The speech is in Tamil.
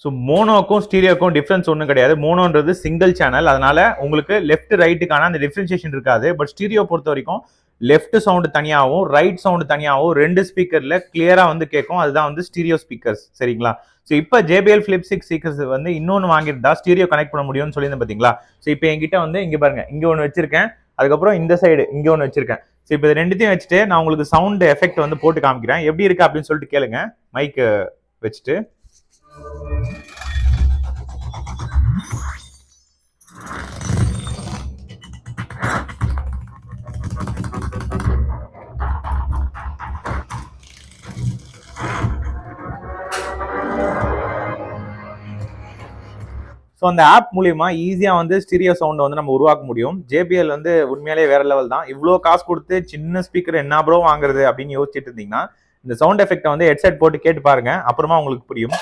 ஸோ மோனோக்கும் ஸ்டீரியோக்கும் டிஃப்ரென்ஸ் ஒன்றும் கிடையாது. மோனோன்றது சிங்கிள் சேனல், அதனால உங்களுக்கு லெஃப்ட் ரைட்டுக்கான அந்த டிஃபரன்சியேஷன் இருக்காது. பட் ஸ்டீரியோ பொறுத்த வரைக்கும் லெஃப்ட் சவுண்டு தனியாகவும் ரைட் சவுண்டு தனியாகவும் 2 ஸ்பீக்கர்ல கிளியரா வந்து கேட்கும். அதுதான் வந்து ஸ்டீரியோ ஸ்பீக்கர்ஸ், சரிங்களா? ஸோ இப்போ JBL Flip 6 ஸ்பீக்கர்ஸ் வந்து இன்னொன்று வாங்கியிருந்தா ஸ்டீரியோ கனெக்ட் பண்ண முடியும்னு சொல்லியிருந்தேன் பார்த்தீங்களா? ஸோ இப்போ என்கிட்ட வந்து இங்கே பாருங்க, இங்கே ஒன்று வச்சிருக்கேன், அதுக்கப்புறம் இந்த சைடு இங்கே ஒன்று வச்சிருக்கேன். ஸோ இப்போ இது ரெண்டுத்தையும் வச்சுட்டு நான் உங்களுக்கு சவுண்ட் எஃபெக்ட் வந்து போட்டு காமிக்கிறேன். எப்படி இருக்கு அப்படின்னு சொல்லிட்டு கேளுங்க மைக் வச்சுட்டு. ஸோ அந்த ஆப் மூலியமா ஈஸியா வந்து ஸ்டீரியோ சவுண்ட் வந்து நம்ம உருவாக்க முடியும். JBL வந்து உண்மையிலேயே வேற லெவல் தான். இவ்வளோ காசு கொடுத்து சின்ன ஸ்பீக்கர் என்ன ப்ரோ வாங்குறது அப்படின்னு யோசிச்சுட்டு இருந்தீங்கன்னா இந்த சவுண்ட் எஃபெக்ட்டை வந்து ஹெட்செட் போட்டு கேட்டு பாருங்க, அப்புறமா உங்களுக்கு புரியும்.